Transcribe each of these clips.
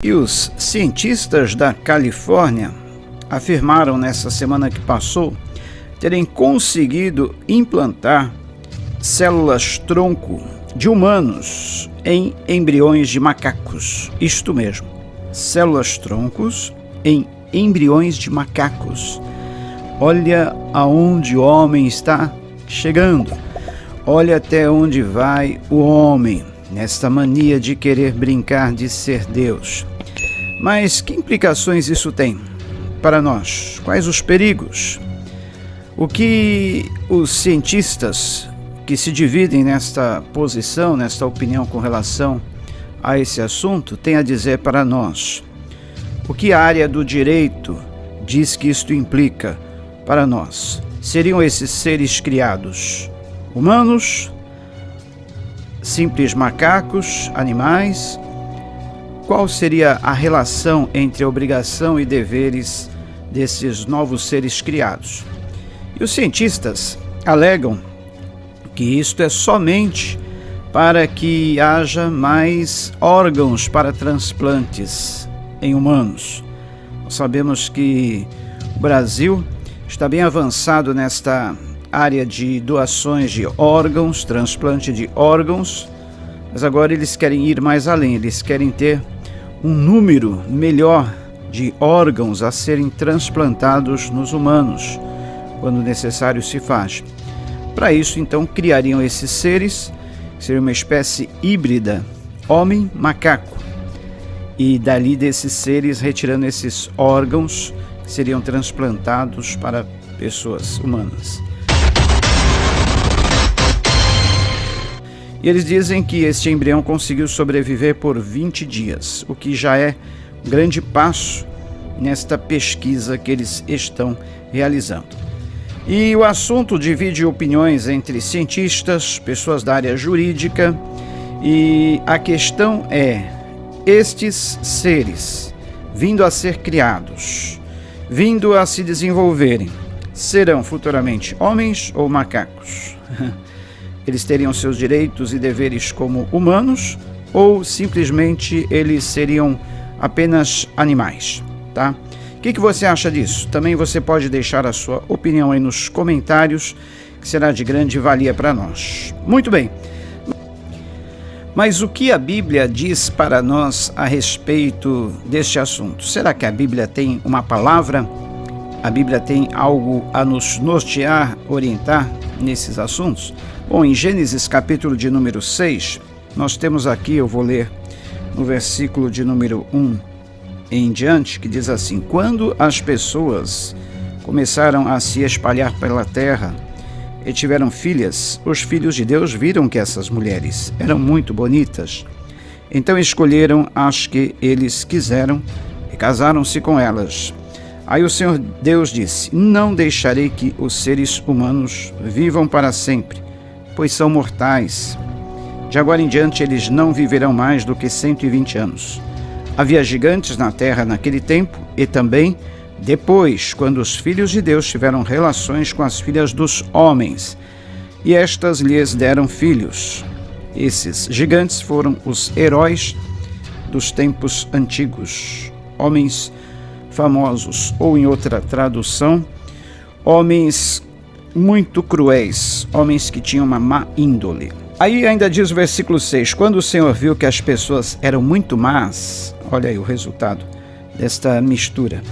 E os cientistas da Califórnia afirmaram nessa semana que passou terem conseguido implantar células-tronco de humanos em embriões de macacos. Isto mesmo, células-troncos em embriões de macacos. Olha aonde o homem está chegando. Olha até onde vai o homem nesta mania de querer brincar de ser Deus. Mas que implicações isso tem para nós? Quais os perigos? O que os cientistas que se dividem nesta posição, nesta opinião com relação a esse assunto, têm a dizer para nós? O que a área do direito diz que isto implica para nós? Seriam esses seres criados humanos, simples macacos, animais? Qual seria a relação entre a obrigação e deveres desses novos seres criados? E os cientistas alegam que isto é somente para que haja mais órgãos para transplantes em humanos. Nós sabemos que o Brasil está bem avançado nesta área de doações de órgãos, transplante de órgãos, mas agora eles querem ir mais além, eles querem ter um número melhor de órgãos a serem transplantados nos humanos, quando necessário se faz. Para isso, então, criariam esses seres, que seria uma espécie híbrida, homem-macaco, e dali desses seres retirando esses órgãos que seriam transplantados para pessoas humanas. E eles dizem que este embrião conseguiu sobreviver por 20 dias, o que já é um grande passo nesta pesquisa que eles estão realizando. E o assunto divide opiniões entre cientistas, pessoas da área jurídica, e a questão é: estes seres, vindo a ser criados, vindo a se desenvolverem, serão futuramente homens ou macacos? Eles teriam seus direitos e deveres como humanos, ou simplesmente eles seriam apenas animais, tá? O que você acha disso? Também você pode deixar a sua opinião aí nos comentários, que será de grande valia para nós. Muito bem. Mas o que a Bíblia diz para nós a respeito deste assunto? Será que a Bíblia tem uma palavra? A Bíblia tem algo a nos nortear, orientar nesses assuntos? Bom, em Gênesis capítulo de número 6, nós temos aqui, eu vou ler no versículo de número 1 em diante, que diz assim: quando as pessoas começaram a se espalhar pela terra e tiveram filhas, os filhos de Deus viram que essas mulheres eram muito bonitas. Então escolheram as que eles quiseram e casaram-se com elas. Aí o Senhor Deus disse: não deixarei que os seres humanos vivam para sempre, pois são mortais. De agora em diante eles não viverão mais do que 120 anos. Havia gigantes na terra naquele tempo e também depois, quando os filhos de Deus tiveram relações com as filhas dos homens, e estas lhes deram filhos. Esses gigantes foram os heróis dos tempos antigos, homens famosos, ou em outra tradução, homens muito cruéis, homens que tinham uma má índole. Aí ainda diz o versículo 6, quando o Senhor viu que as pessoas eram muito más, olha aí o resultado desta mistura,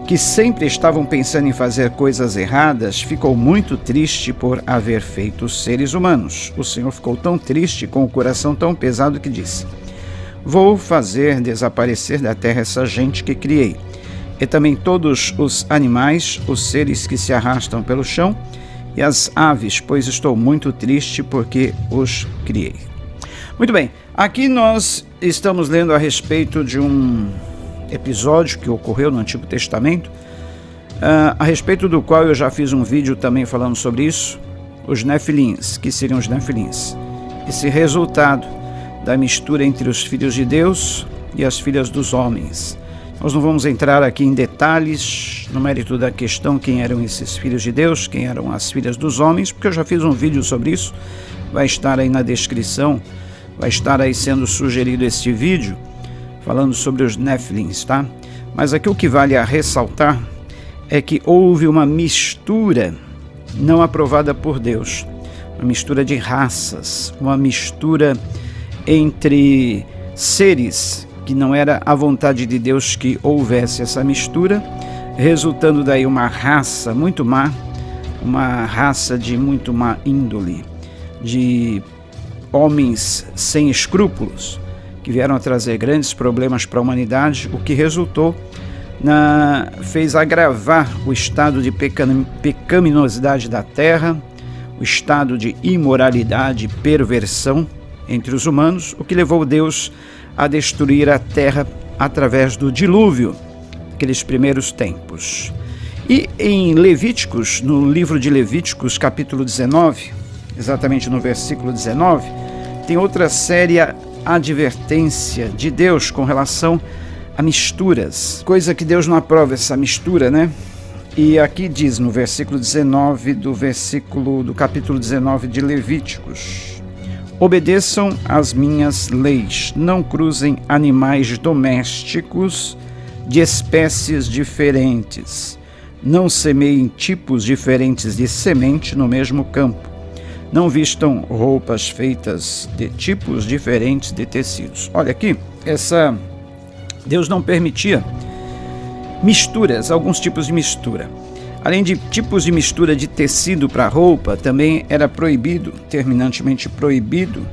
que sempre estavam pensando em fazer coisas erradas, ficou muito triste por haver feito seres humanos. O Senhor ficou tão triste, com o coração tão pesado, que disse: vou fazer desaparecer da terra essa gente que criei, e também todos os animais, os seres que se arrastam pelo chão, e as aves, pois estou muito triste porque os criei. Muito bem, aqui nós estamos lendo a respeito de um episódio que ocorreu no Antigo Testamento, a respeito do qual eu já fiz um vídeo também falando sobre isso, os Nefilins, que seriam os Nefilins. Esse resultado da mistura entre os filhos de Deus e as filhas dos homens. Nós não vamos entrar aqui em detalhes no mérito da questão, quem eram esses filhos de Deus, quem eram as filhas dos homens, porque eu já fiz um vídeo sobre isso, vai estar aí na descrição, vai estar aí sendo sugerido este vídeo, falando sobre os Néfilins, tá? Mas aqui o que vale a ressaltar é que houve uma mistura não aprovada por Deus, uma mistura de raças, uma mistura entre seres que não era a vontade de Deus que houvesse essa mistura, resultando daí uma raça muito má, uma raça de muito má índole, de homens sem escrúpulos, que vieram a trazer grandes problemas para a humanidade, o que resultou fez agravar o estado de pecaminosidade da terra, o estado de imoralidade e perversão entre os humanos, o que levou Deus a destruir a terra através do dilúvio, aqueles primeiros tempos. E em Levíticos, no livro de Levíticos, capítulo 19, exatamente no versículo 19, tem outra séria advertência de Deus com relação a misturas, coisa que Deus não aprova, essa mistura, né? E aqui diz no versículo 19 do capítulo 19 de Levíticos: obedeçam às minhas leis, não cruzem animais domésticos de espécies diferentes, não semeiem tipos diferentes de semente no mesmo campo, não vistam roupas feitas de tipos diferentes de tecidos. Olha aqui, Deus não permitia misturas, alguns tipos de mistura. Além de tipos de mistura de tecido para roupa, também era proibido, terminantemente proibido,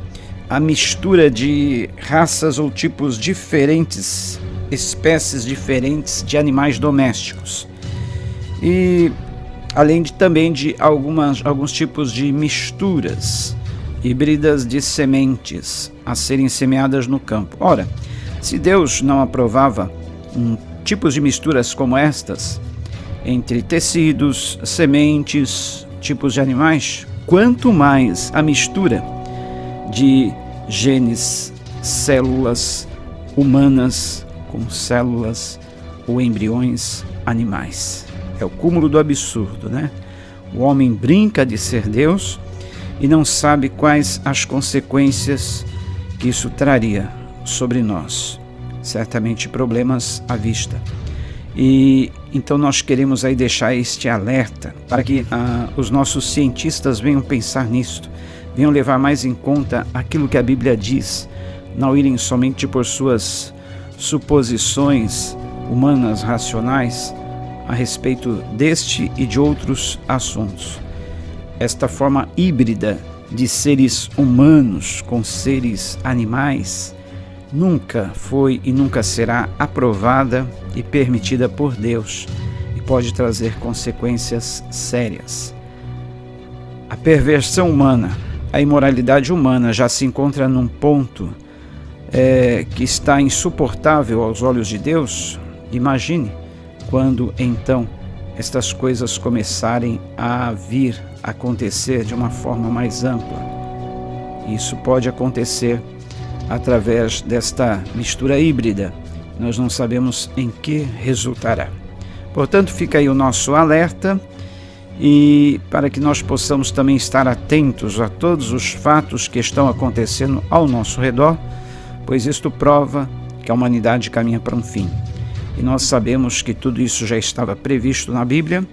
a mistura de raças ou tipos diferentes, espécies diferentes de animais domésticos. E além também de alguns tipos de misturas híbridas de sementes a serem semeadas no campo. Ora, se Deus não aprovava tipos de misturas como estas, entre tecidos, sementes, tipos de animais, quanto mais a mistura de genes, células humanas com células ou embriões animais. É o cúmulo do absurdo, né? O homem brinca de ser Deus e não sabe quais as consequências que isso traria sobre nós. Certamente problemas à vista. E então nós queremos aí deixar este alerta para que os nossos cientistas venham pensar nisto, venham levar mais em conta aquilo que a Bíblia diz, não irem somente por suas suposições humanas, racionais, a respeito deste e de outros assuntos. Esta forma híbrida de seres humanos com seres animais nunca foi e nunca será aprovada e permitida por Deus e pode trazer consequências sérias. A perversão humana, a imoralidade humana já se encontra num ponto que está insuportável aos olhos de Deus. Imagine quando então estas coisas começarem a vir a acontecer de uma forma mais ampla. Isso pode acontecer através desta mistura híbrida. Nós não sabemos em que resultará. Portanto, fica aí o nosso alerta, e para que nós possamos também estar atentos a todos os fatos que estão acontecendo ao nosso redor, pois isto prova que a humanidade caminha para um fim. E nós sabemos que tudo isso já estava previsto na Bíblia,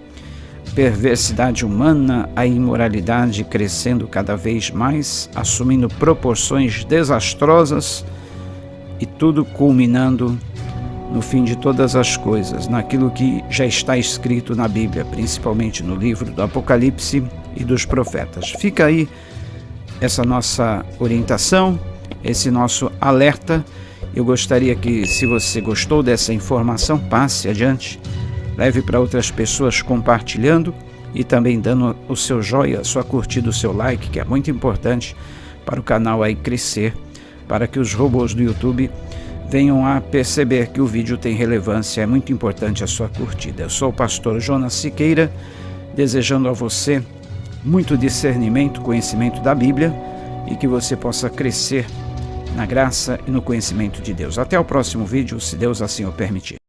perversidade humana, a imoralidade crescendo cada vez mais, assumindo proporções desastrosas e tudo culminando no fim de todas as coisas, naquilo que já está escrito na Bíblia, principalmente no livro do Apocalipse e dos profetas. Fica aí essa nossa orientação, esse nosso alerta. Eu gostaria que, se você gostou dessa informação, passe adiante, leve para outras pessoas compartilhando e também dando o seu joia, a sua curtida, o seu like, que é muito importante para o canal aí crescer, para que os robôs do YouTube venham a perceber que o vídeo tem relevância. É muito importante a sua curtida. Eu sou o pastor Jonas Siqueira, desejando a você muito discernimento, conhecimento da Bíblia, e que você possa crescer na graça e no conhecimento de Deus. Até o próximo vídeo, se Deus assim o permitir.